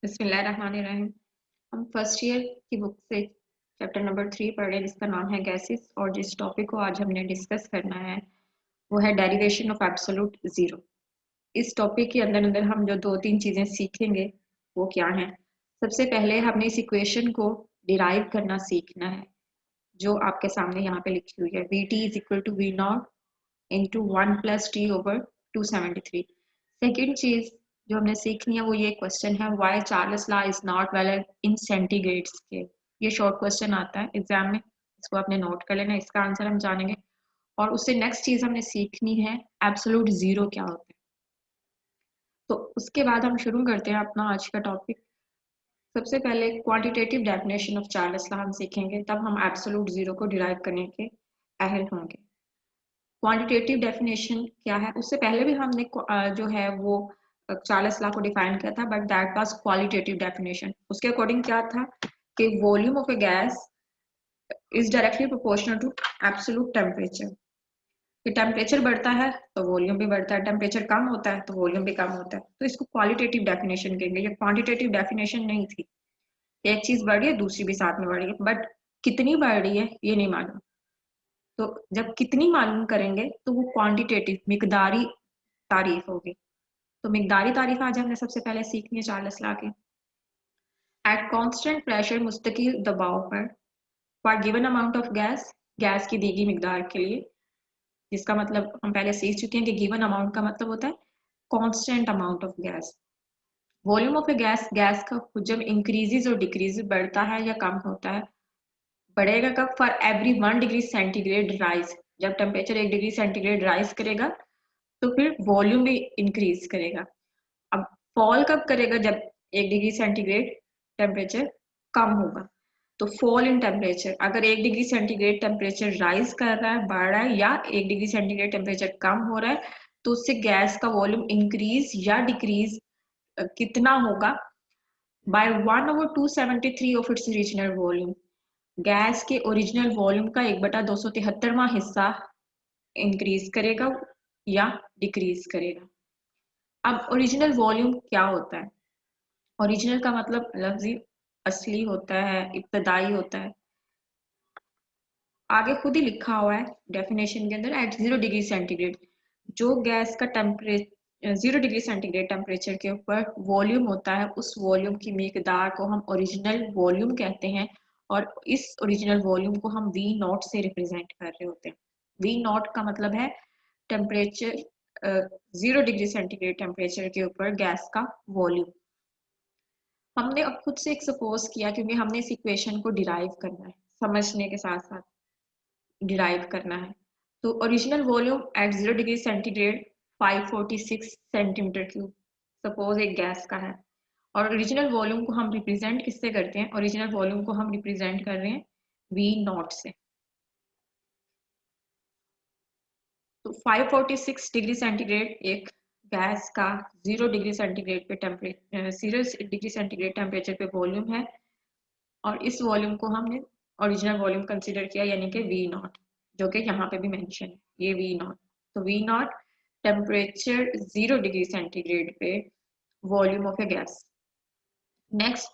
बिस्मिल्लाहिर्रहमानिर्रहीम। हम first year की बुक से चैप्टर नंबर 3 पढ़ रहे हैं जिसका नाम है गैसेस, और जिस टॉपिक को आज हमने डिस्कस करना है वो है डेरिवेशन ऑफ एब्सोल्यूट जीरो। इस टॉपिक के अंदर अंदर हम जो दो तीन चीजें सीखेंगे वो क्या हैं। सबसे पहले हमने इस इक्वेशन को डिराइव करना सीखना है जो आपके सामने यहाँ पे लिखी हुई है, V T is equal to V not into 1 + T/273। Second चीज जो हमने सीखनी है वो ये क्वेश्चन है, why Charles law is not valid in centigrade scale. ये शॉर्ट क्वेश्चन आता है एग्जाम में, इसको आपने नोट कर लेना, इसका आंसर हम जानेंगे। और उससे नेक्स्ट चीज हमने सीखनी है एब्सोल्यूट जीरो क्या होता है। तो उसके बाद हम शुरू करते हैं अपना आज का टॉपिक। सबसे पहले quantitative definition of Charles law हम सीखेंगे, तब हम एब्सोल्यूट जीरो को डिराइव करने के अहल होंगे। क्वांटिटेटिव डेफिनेशन क्या है, उससे पहले भी हमने जो है वो चार्ल्स लॉ को डिफाइन किया था, but that was qualitative definition. उसके अकॉर्डिंग क्या था कि volume of a gas is directly proportional to absolute temperature. कि टेम्परेचर बढ़ता है तो वॉल्यूम भी बढ़ता है, टेम्परेचर कम होता है तो वॉल्यूम भी कम होता है। तो इसको क्वालिटेटिव डेफिनेशन कहेंगे, ये क्वांटिटेटिव डेफिनेशन नहीं थी। एक चीज बढ़ रही है दूसरी भी साथ में बढ़ रही है, बट कितनी बढ़ रही है ये नहीं मालूम। तो जब कितनी मालूम करेंगे तो वो क्वांटिटेटिव मिकदारी तारीफ होगी। तो मिकदारी तारीफ आज हमने सबसे पहले सीखनी है चार्ल्स लॉ की। एट कांस्टेंट प्रेशर, मुस्तकिल दबाव पर, for given amount of gas, gas की दी गई मिकदार के लिए, जिसका मतलब हम पहले सीख चुके हैं कि गिवन अमाउंट का मतलब होता है constant amount of gas. Volume of a gas, gas का जब इंक्रीजेज और डिक्रीजेज बढ़ता है या कम होता है। बढ़ेगा कब? For every 1 degree centigrade rise, जब टेम्परेचर 1 डिग्री सेंटीग्रेड राइज करेगा तो फिर वॉल्यूम भी इंक्रीज करेगा। अब फॉल कब करेगा? जब 1 डिग्री सेंटीग्रेड टेम्परेचर कम होगा। तो फॉल इन टेम्परेचर, अगर 1 डिग्री सेंटीग्रेड टेम्परेचर राइज कर रहा है, बढ़ रहा है, या 1 डिग्री सेंटीग्रेड टेम्परेचर कम हो रहा है, तो उससे गैस का वॉल्यूम इंक्रीज या डिक्रीज कितना होगा? By 1/273 of its original volume. Gas के ओरिजिनल वॉल्यूम का 1/273वां हिस्सा इंक्रीज करेगा या डिक्रीज करेगा। अब ओरिजिनल वॉल्यूम क्या होता है? ओरिजिनल का मतलब लफ्जी असली होता है, इब्तदाई होता है। आगे खुद ही लिखा हुआ है डेफिनेशन के अंदर, एट 0 डिग्री सेंटीग्रेड, जो गैस का टेम्परेचर 0 डिग्री सेंटीग्रेड टेम्परेचर के ऊपर वॉल्यूम होता है, उस वॉल्यूम की मिकदार को हम ओरिजिनल वॉल्यूम कहते हैं। और इस ओरिजिनल वॉल्यूम को हम वी नॉट से रिप्रेजेंट कर रहे होते हैं। वी नॉट का मतलब है टेम्परेचर 0 डिग्री सेंटीग्रेड टेम्परेचर के ऊपर गैस का वॉल्यूम। हमने अब खुद से एक सपोज किया क्योंकि हमने इस इक्वेशन को डिराइव करना है, समझने के साथ साथ डिराइव करना है। तो original volume at 0 degree centigrade 546 centimetre cube suppose एक गैस का है। और ओरिजिनल वॉल्यूम को हम रिप्रेजेंट किससे करते हैं? ओरिजिनल वॉल्यूम को हम रिप्रेजेंट कर रहे हैं वी नॉट से। तो 546 डिग्री सेंटीग्रेड एक गैस का 0 डिग्री सेंटीग्रेड पे टेम्परेचर 0 डिग्री सेंटीग्रेड टेम्परेचर पे वॉल्यूम है। और इस वॉल्यूम को हमने ओरिजिनल वॉल्यूम कंसीडर किया, यानी कि वी नॉट, जो कि यहाँ पे भी मेंशन है, ये वी नॉट। तो V naught temperature 0 degree centigrade पे volume of a gas. Next,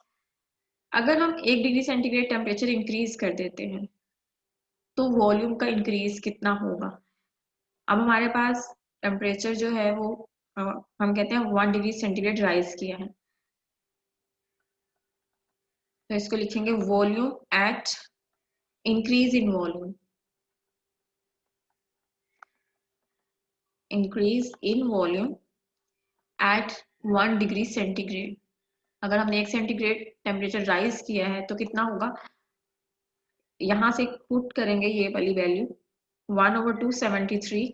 अगर हम 1 डिग्री सेंटीग्रेड टेम्परेचर इंक्रीज कर देते हैं तो वॉल्यूम का इंक्रीज कितना होगा? अब हमारे पास टेम्परेचर जो है वो हम कहते हैं 1 डिग्री सेंटीग्रेड राइज किया है, तो इसको लिखेंगे volume at increase in volume, increase in volume at 1 degree centigrade. अगर हमने 1 सेंटीग्रेड टेम्परेचर राइज किया है तो कितना होगा? यहां से पुट करेंगे ये वाली वैल्यू 1/273,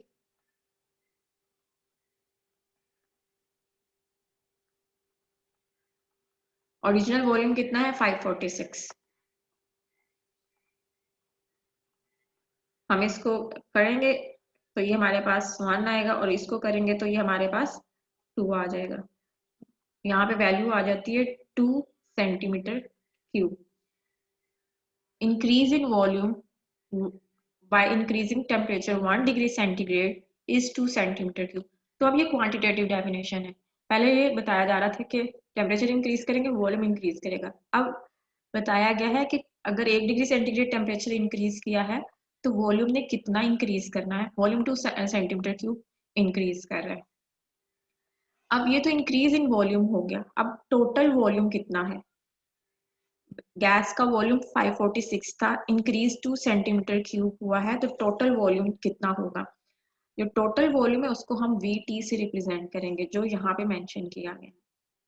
ओरिजिनल वॉल्यूम कितना है? 546। हम इसको करेंगे तो ये हमारे पास 1 आएगा, और इसको करेंगे तो ये हमारे पास 2 आ जाएगा। यहाँ पे वैल्यू आ जाती है 2 centimetre cube. Increase in volume by increasing temperature 1 degree centigrade is 2 centimetre cube. तो अब ये क्वांटिटेटिव डेफिनेशन है पहले ये बताया जा रहा था कि टेम्परेचर इंक्रीज करेंगे वॉल्यूम इंक्रीज करेगा। अब बताया गया है कि अगर 1 डिग्री सेंटीग्रेड टेम्परेचर इंक्रीज किया है तो वॉल्यूम ने कितना इंक्रीज करना है, वॉल्यूम 2 सेंटीमीटर क्यूब इंक्रीज कर रहा है। अब ये तो इंक्रीज इन वॉल्यूम हो गया, अब टोटल वॉल्यूम कितना है। गैस का वॉल्यूम 546 था, इंक्रीज 2 सेंटीमीटर क्यूब हुआ है, तो टोटल वॉल्यूम कितना होगा। जो टोटल वॉल्यूम है उसको हम VT से रिप्रेजेंट करेंगे, जो यहाँ पे मेंशन किया गया है।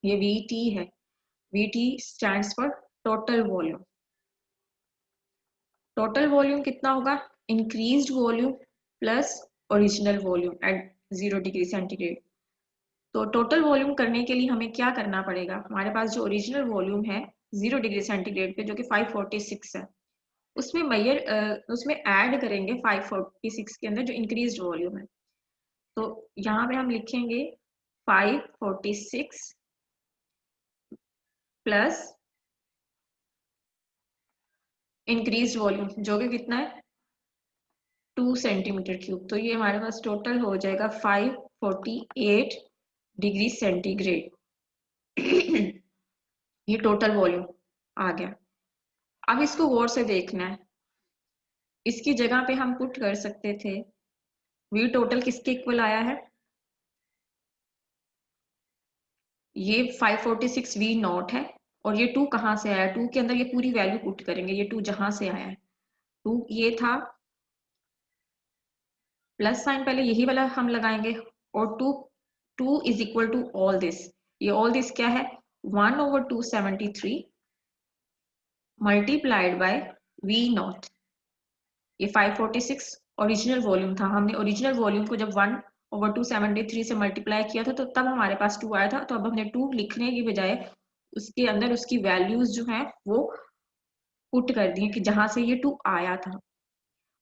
ये VT है, VT stands for total volume. Total volume कितना होगा, increased volume plus original volume at 0 degree centigrade. तो टोटल वॉल्यूम करने के लिए हमें क्या करना पड़ेगा, हमारे पास जो ओरिजिनल वॉल्यूम है 0 डिग्री सेंटीग्रेड पे जो कि 546 है, उसमें ऐड करेंगे 546 के अंदर जो इंक्रीज्ड वॉल्यूम है। तो यहाँ पे हम लिखेंगे 546 प्लस इंक्रीज्ड वॉल्यूम जो कि कितना है 2 सेंटीमीटर क्यूब। तो ये हमारे पास टोटल हो जाएगा 548 डिग्री सेंटीग्रेड। ये टोटल वॉल्यूम आ गया। अब इसको गौर से देखना है, इसकी जगह पे हम पुट कर सकते थे वी टोटल किसके इक्वल आया है, ये 546 वी नॉट है, और ये 2 कहाँ से आया, 2 के अंदर ये पूरी वैल्यू पुट करेंगे, ये 2 जहां से आया है 2 ये था, प्लस साइन पहले यही वाला हम लगाएंगे, और 2 is equal to all this, ये ऑल दिस क्या है 1/273 मल्टीप्लाइड बाय वी नॉट। ये 546 ओरिजिनल वॉल्यूम था, हमने ओरिजिनल वॉल्यूम को जब 1/273 से मल्टीप्लाई किया था तो तब हमारे पास 2 आया था। तो अब हमने 2 लिखने की बजाय उसके अंदर उसकी वैल्यूज जो है वो पुट कर दी कि जहां से ये 2 आया था,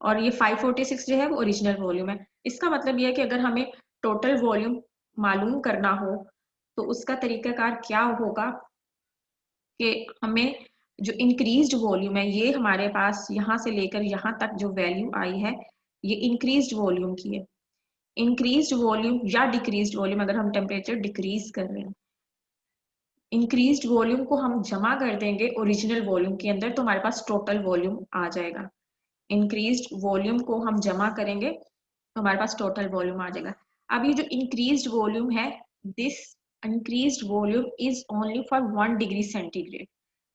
और ये 546 जो है वो ओरिजिनल वॉल्यूम है। इसका मतलब ये है कि अगर हमें टोटल वॉल्यूम मालूम करना हो तो उसका तरीकाकार क्या होगा कि हमें जो इंक्रीज्ड वॉल्यूम है ये हमारे पास यहाँ से लेकर यहाँ तक जो वैल्यू आई है ये इंक्रीज्ड वॉल्यूम की है। इंक्रीज्ड वॉल्यूम या डिक्रीज्ड वॉल्यूम, अगर हम टेम्परेचर डिक्रीज कर रहे हैं, इंक्रीज्ड वॉल्यूम को हम जमा कर देंगे ओरिजिनल वॉल्यूम के अंदर तो हमारे पास टोटल वॉल्यूम आ जाएगा। इंक्रीज्ड वॉल्यूम को हम जमा करेंगे तो हमारे पास टोटल वॉल्यूम आ जाएगा। अब ये जो इंक्रीज्ड वॉल्यूम है, this increased volume is only for 1 degree centigrade,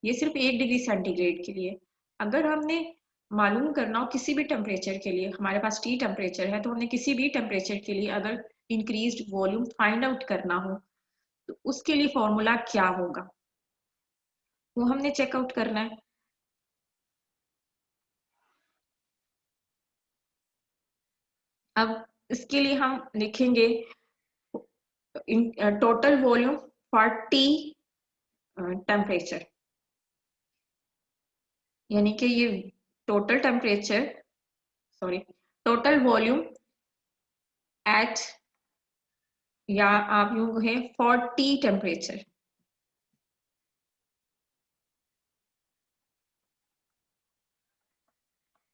ये सिर्फ 1 डिग्री सेंटीग्रेड के लिए। अगर हमने मालूम करना हो किसी भी टेम्परेचर के लिए, हमारे पास T टेम्परेचर है, तो हमने किसी भी टेम्परेचर के लिए अगर इंक्रीज्ड वॉल्यूम फाइंड आउट करना हो तो उसके लिए फॉर्मूला क्या होगा वो हमने चेकआउट करना है। अब इसके लिए हम लिखेंगे total volume for T temperature, यानी कि ये total temperature, sorry total volume at, या आप यूं है फॉर T टेम्परेचर।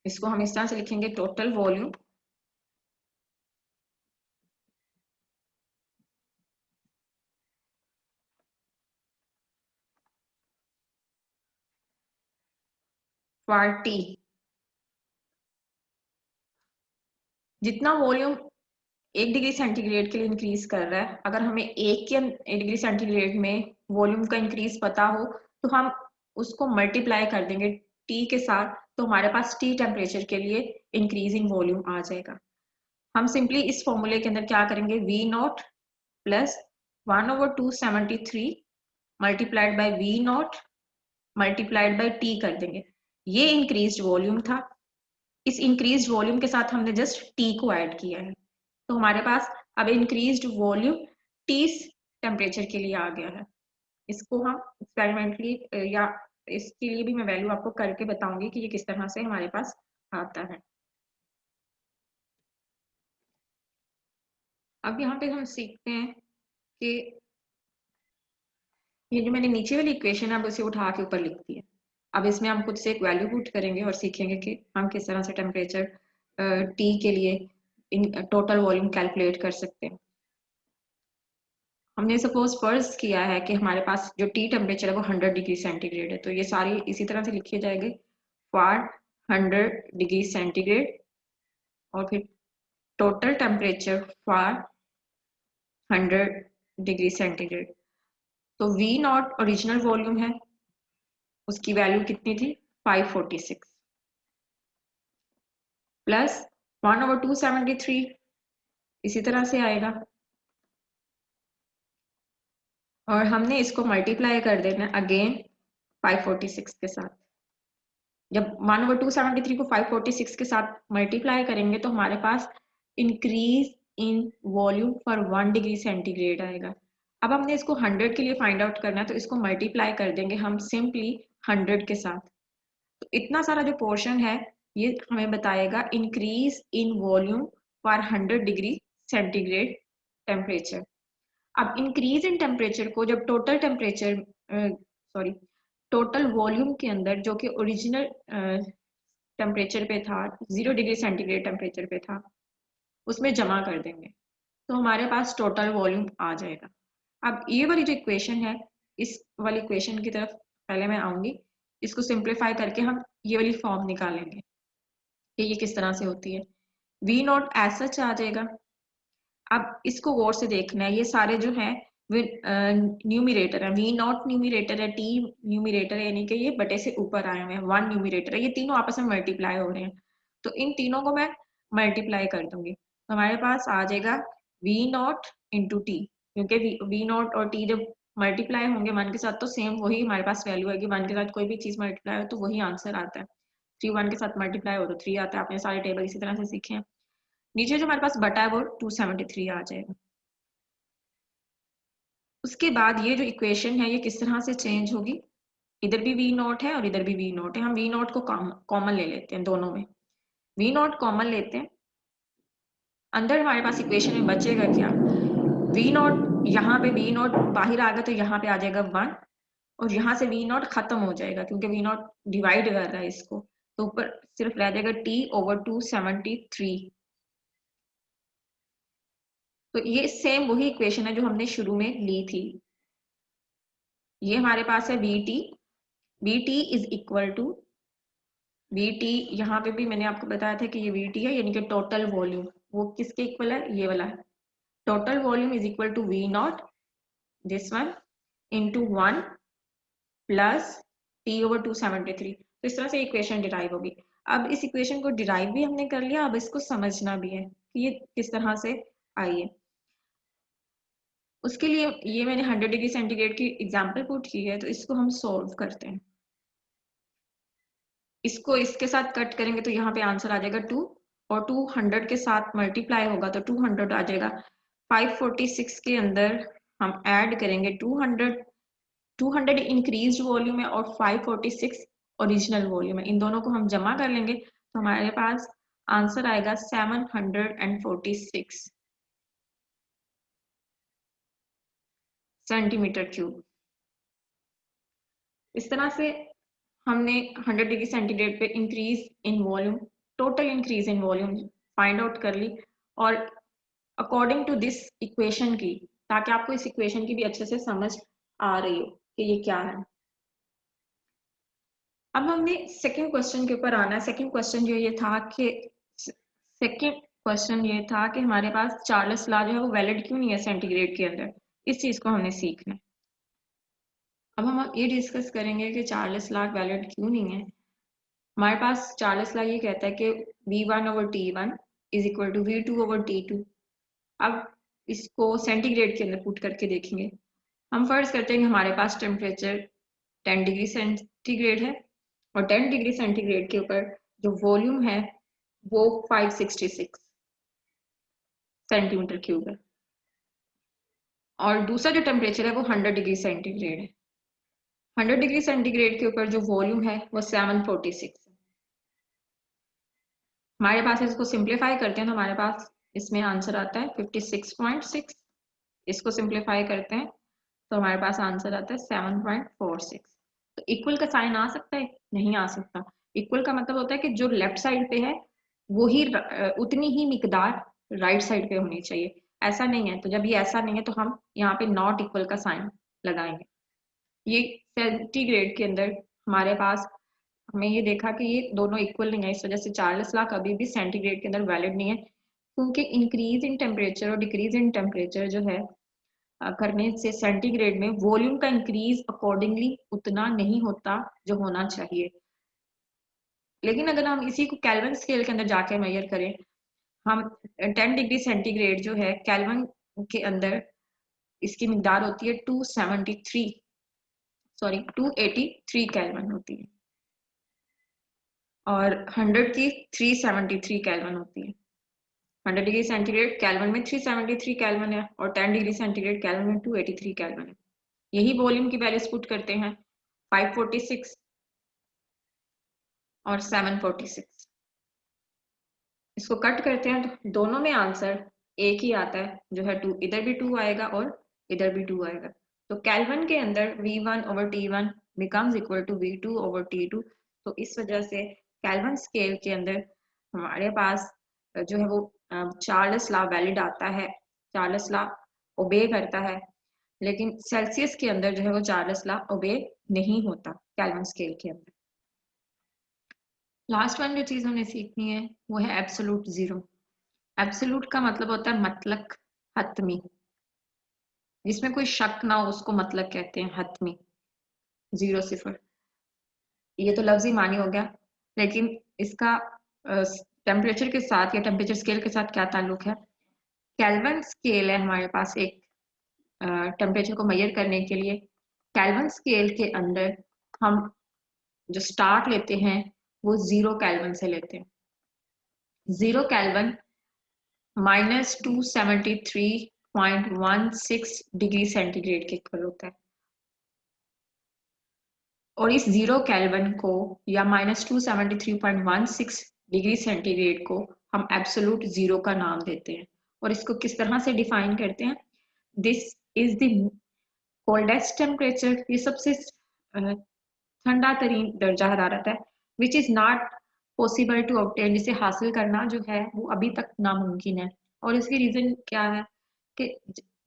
इसको हम इस तरह से लिखेंगे टोटल वॉल्यूम फॉर T। जितना वॉल्यूम 1 डिग्री सेंटीग्रेड के लिए इंक्रीज कर रहा है, अगर हमें 1 डिग्री सेंटीग्रेड में वॉल्यूम का इंक्रीज पता हो तो हम उसको मल्टीप्लाई कर देंगे T के साथ, तो हमारे पास T टेम्परेचर के लिए इंक्रीजिंग वॉल्यूम आ जाएगा। हम सिंपली इस फॉर्मूले के अंदर क्या करेंगे, V not plus 1/273 multiplied by V not multiplied by T कर देंगे। ये इंक्रीज्ड वॉल्यूम था, इस इंक्रीज्ड वॉल्यूम के साथ हमने जस्ट T को ऐड किया है, तो हमारे पास अब इंक्रीज्ड वॉल्यूम T टेम्परेचर के लिए आ गया है। इसको हम एक्सपेरिमेंटली या इसके लिए भी मैं वैल्यू आपको करके बताऊंगी कि ये किस तरह से हमारे पास आता है। अब यहाँ पे हम सीखते हैं कि ये जो मैंने नीचे वाली इक्वेशन है अब उसे उठा के ऊपर लिख दिया। अब इसमें हम खुद से एक वैल्यू पुट करेंगे और सीखेंगे कि हम किस तरह से टेम्परेचर T के लिए टोटल वॉल्यूम कैलकुलेट कर सकते हैं। हमने सपोज फर्ज किया है कि हमारे पास जो टी टेम्परेचर है वो 100 डिग्री सेंटीग्रेड है, तो ये सारी इसी तरह से लिखे जाएंगे फॉर 100 डिग्री सेंटीग्रेड और फिर total temperature for 100 degree centigrade. तो वी नॉट ओरिजिनल वॉल्यूम है, उसकी वैल्यू कितनी थी 546 प्लस 1/273 इसी तरह से आएगा और हमने इसको मल्टीप्लाई कर देना अगेन 546 के साथ। जब 1/273 को 546 के साथ मल्टीप्लाई करेंगे तो हमारे पास increase in volume for 1 degree centigrade आएगा। अब हमने इसको 100 के लिए फाइंड आउट करना है, तो इसको मल्टीप्लाई कर देंगे हम सिंपली 100 के साथ। तो इतना सारा जो पोर्शन है ये हमें बताएगा increase in volume for 100 degree centigrade temperature. अब इंक्रीज इन टेम्परेचर को जब टोटल टेम्परेचर टोटल वॉल्यूम के अंदर जो कि ओरिजिनल टेम्परेचर पे था 0 डिग्री सेंटीग्रेड टेम्परेचर पे था उसमें जमा कर देंगे तो हमारे पास टोटल वॉल्यूम आ जाएगा। अब ये वाली जो इक्वेशन है इस वाली इक्वेशन की तरफ पहले मैं आऊंगी, इसको सिंप्लीफाई करके हम ये वाली फॉर्म निकालेंगे कि ये किस तरह से होती है। वी नॉट एज सच आ जाएगा। अब इसको गौर से देखना है, ये सारे जो है न्यूमिरेटर है, वी नॉट न्यूमिरेटर है, टी न्यूमिरेटर है, यानी कि ये बटे से ऊपर आए हुए हैं, 1 न्यूमिरेटर है, ये तीनों आपस में मल्टीप्लाई हो रहे हैं तो इन तीनों को मैं मल्टीप्लाई कर दूंगी तो हमारे पास आ जाएगा वी नॉट इंटू टी, क्योंकि वी नॉट और टी जब मल्टीप्लाई होंगे 1 के साथ तो सेम वही हमारे पास वैल्यू आएगी। 1 के साथ कोई भी चीज मल्टीप्लाई हो तो वही आंसर आता है। 3 1 के साथ मल्टीप्लाई हो तो 3 आता है। आपने सारे टेबल इसी तरह से सीखे हैं। नीचे जो हमारे पास बटा है वो 273 आ जाएगा। उसके बाद ये जो इक्वेशन है ये किस तरह से चेंज होगी, इधर भी वी नॉट है और इधर भी वी नॉट है, हम वी नॉट को कॉमन ले लेते हैं, दोनों में वी नॉट कॉमन लेते हैं। अंदर हमारे पास इक्वेशन में बचेगा क्या, वी नॉट, यहाँ पे वी नॉट बाहर आ गया तो यहाँ पे आ जाएगा 1 और यहाँ से वी नॉट खत्म हो जाएगा क्योंकि वी नॉट डिवाइड कर रहा है इसको, तो ऊपर सिर्फ रह जाएगा T/273। तो ये सेम वही इक्वेशन है जो हमने शुरू में ली थी। ये हमारे पास है VT is equal to VT, यहाँ पे भी मैंने आपको बताया था कि ये VT है यानी कि टोटल वॉल्यूम, वो किसके इक्वल है, ये वाला है। Total volume is equal to V not this one into 1 plus T/273। तो इस तरह से इक्वेशन डिराइव होगी। अब इस इक्वेशन को डिराइव भी हमने कर लिया, अब इसको समझना भी है कि ये किस तरह से आई है। उसके लिए ये मैंने 100 डिग्री सेंटीग्रेड की एग्जांपल पुट की है, तो इसको हम सॉल्व करते हैं। इसको इसके साथ कट करेंगे तो यहाँ पे आंसर आ जाएगा 2 और 200 के साथ मल्टीप्लाई होगा तो 200 आ जाएगा। 546 के अंदर हम ऐड करेंगे 200 इंक्रीज वॉल्यूम है और 546 ओरिजिनल वॉल्यूम है, इन दोनों को हम जमा कर लेंगे तो हमारे पास आंसर आएगा 746 सेंटीमीटर क्यूब। इस तरह से हमने 100 डिग्री सेंटीग्रेड पे increase in volume, total increase in volume find out कर ली और अकॉर्डिंग टू दिस इक्वेशन की, ताकि आपको इस इक्वेशन की भी अच्छे से समझ आ रही हो कि ये क्या है। अब हमने सेकंड क्वेश्चन के ऊपर आना है। सेकंड क्वेश्चन जो ये था कि हमारे पास चार्ल्स लॉ जो है वो वैलिड क्यों नहीं है सेंटीग्रेड के अंदर, इस चीज को हमने सीखना है। अब हम ये डिस्कस करेंगे कि चार्ल्स लॉ वैलिड क्यों नहीं है। हमारे पास चार्ल्स लॉ ये कहता है कि V1/T1 is equal to V2/T2। अब इसको सेंटीग्रेड के अंदर पुट करके देखेंगे। हम फर्ज करते हैं कि हमारे पास टेम्परेचर 10 डिग्री सेंटीग्रेड है और 10 डिग्री सेंटीग्रेड के ऊपर जो वॉल्यूम है वो 566 सेंटीमीटर क्यूब है और दूसरा जो टेम्परेचर है वो 100 डिग्री सेंटीग्रेड है। 100 डिग्री सेंटीग्रेड के ऊपर जो वॉल्यूम है वो 746 है। हमारे पास इसको सिंप्लीफाई करते हैं तो हमारे पास इसमें आंसर आता है 56.6। इसको सिंप्लीफाई करते हैं तो हमारे पास आंसर आता है 7.46। तो इक्वल का साइन आ सकता है, नहीं आ सकता। इक्वल का मतलब होता है कि जो लेफ्ट साइड पे है वो ही उतनी ही मिकदार राइट साइड पे होनी चाहिए। ऐसा नहीं है, तो जब ये ऐसा नहीं है तो हम यहाँ पे नॉट इक्वल का साइन लगाएंगे। ये सेंटीग्रेड के अंदर हमारे पास हमें ये देखा कि ये दोनों इक्वल नहीं है, इस वजह से चार्ल्स लॉ कभी भी सेंटीग्रेड के अंदर वैलिड नहीं है, क्योंकि इंक्रीज इन टेम्परेचर और डिक्रीज इन टेम्परेचर जो है करने से सेंटीग्रेड में वॉल्यूम का इंक्रीज अकॉर्डिंगली उतना नहीं होता जो होना चाहिए। लेकिन अगर हम इसी को केल्विन स्केल के अंदर जाके मेजर करें, हम 10 डिग्री सेंटीग्रेड जो है केल्विन के अंदर इसकी मिकदार होती है 283 केल्विन होती है, और 100 की 373 केल्विन होती है। 100 डिग्री सेंटीग्रेड केल्विन में 373 केल्विन है, और 10 डिग्री सेंटीग्रेड केल्विन में 283 केल्विन है। यही वॉल्यूम की वैल्यूज पुट करते हैं 546 और 746। इसको कट करते हैं तो दोनों में आंसर एक ही आता है, जो है 2, इधर भी 2 आएगा और इधर भी 2 आएगा। तो केल्विन के अंदर V1 over T1 becomes equal to V2 over T2। तो इस वजह से केल्विन स्केल के अंदर हमारे पास जो है वो चार्ल्स लॉ वैलिड आता है, चार्ल्स लॉ ओबे करता है। लेकिन सेल्सियस के अंदर जो है वो चार्ल्स लॉ ओबे नहीं होता केल्विन स्केल के अंदर। लास्ट वन जो चीज हमने सीखनी है वो है एब्सोल्यूट जीरो। एब्सोल्यूट का मतलब होता है मतलब हतमी, जिसमें कोई शक ना हो उसको मतलब कहते हैं हतमी, 0 0। ये तो लफ्जी मानी हो गया, लेकिन इसका टेम्परेचर के साथ या टेम्परेचर स्केल के साथ क्या ताल्लुक है। केल्विन स्केल है हमारे पास एक टेम्परेचर को मेजर करने के लिए। केल्विन स्केल के अंदर हम जो स्टार्ट लेते हैं वो 0 केल्विन से लेते हैं। 0 केल्विन -273.16 डिग्री सेंटीग्रेड के इक्वल होता है, और इस 0 केल्विन को या -273.16 डिग्री सेंटीग्रेड को हम एब्सोल्यूट जीरो का नाम देते हैं। और इसको किस तरह से डिफाइन करते हैं, this is the coldest temperature, ये सबसे ठंडा तरीन दर्जा हरारत है, which is not possible to obtain, जिसे हासिल करना जो है वो अभी तक नामुमकिन है। और इसकी रीजन क्या है कि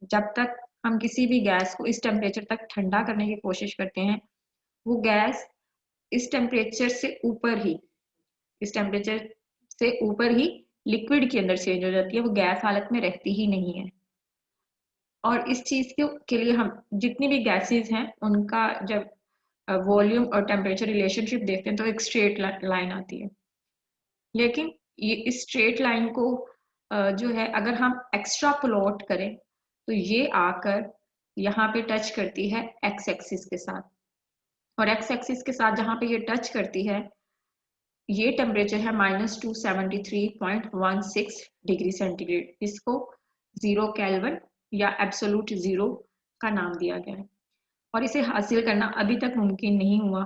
जब तक हम किसी भी गैस को इस टेम्परेचर तक ठंडा करने की कोशिश करते हैं, वो गैस इस टेम्परेचर से ऊपर ही, इस टेम्परेचर से ऊपर ही लिक्विड के अंदर चेंज हो जाती है, वो गैस हालत में रहती ही नहीं है। और इस चीज के लिए हम जितनी भी गैसेस हैं उनका जब वॉल्यूम और टेम्परेचर रिलेशनशिप देखते हैं तो एक स्ट्रेट लाइन आती है। लेकिन ये इस स्ट्रेट लाइन को जो है अगर हम एक्स्ट्रा प्लॉट करें तो ये आकर यहाँ पे टच करती है एक्स एक्सिस के साथ, और एक्स एक्सिस के साथ जहाँ पे ये टच करती है ये टेम्परेचर है -273.16 डिग्री सेंटीग्रेड। इसको 0 केल्विन या एब्सोल्यूट जीरो का नाम दिया गया है, और इसे हासिल करना अभी तक मुमकिन नहीं हुआ।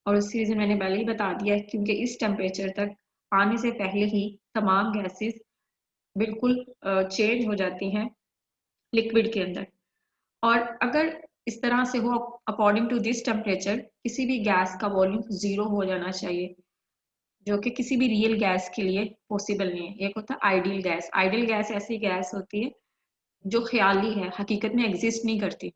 और उसकी रीजन मैंने पहले ही बता दिया है, क्योंकि इस टेम्परेचर तक आने से पहले ही तमाम गैसेस बिल्कुल चेंज हो जाती हैं लिक्विड के अंदर। और अगर इस तरह से हो अकॉर्डिंग टू दिस टेम्परेचर किसी भी गैस का वॉल्यूम 0 हो जाना चाहिए, जो कि किसी भी रियल गैस के लिए पॉसिबल नहीं है। एक होता है आइडियल गैस। आइडियल गैस ऐसी गैस होती है जो ख्याली है, हकीकत में एग्जिस्ट नहीं करती,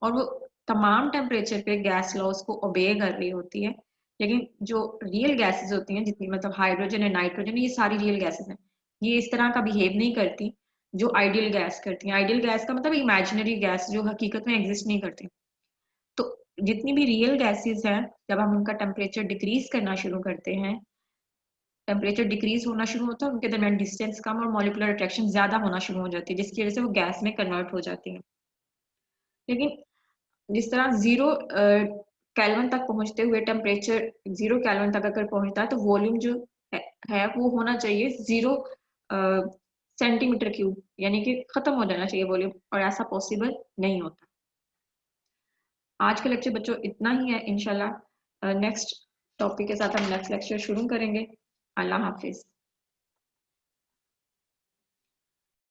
और वो तमाम टेम्परेचर पे गैस लॉज को ओबे कर रही होती है। लेकिन जो रियल गैसेस होती हैं, जितनी मतलब हाइड्रोजन है, नाइट्रोजन, ये सारी रियल गैसेस हैं, ये इस तरह का बिहेव नहीं करती जो आइडियल गैस करती हैं। आइडियल गैस का मतलब इमेजिनरी गैस जो हकीकत में एग्जिस्ट नहीं करती। तो जितनी भी रियल गैसेस हैं, जब हम उनका टेम्परेचर डिक्रीज करना शुरू करते हैं, टेम्परेचर डिक्रीज होना शुरू होता है, उनके दरमियान डिस्टेंस कम और मॉलिक्यूलर अट्रैक्शन ज्यादा होना शुरू हो जाती है, जिसकी वजह से वो गैस में कन्वर्ट हो जाती है। लेकिन जिस तरह 0 केल्विन तक पहुंचते हुए टेम्परेचर 0 केल्विन तक अगर पहुंचता है तो वॉल्यूम जो है वो होना चाहिए 0 सेंटीमीटर क्यूब, यानी कि खत्म हो जाना चाहिए वॉल्यूम, और ऐसा पॉसिबल नहीं होता। आज का लेक्चर बच्चों इतना ही है। इंशाल्लाह नेक्स्ट टॉपिक के साथ हम नेक्स्ट लेक्चर शुरू करेंगे। अल्लाह हाफिज।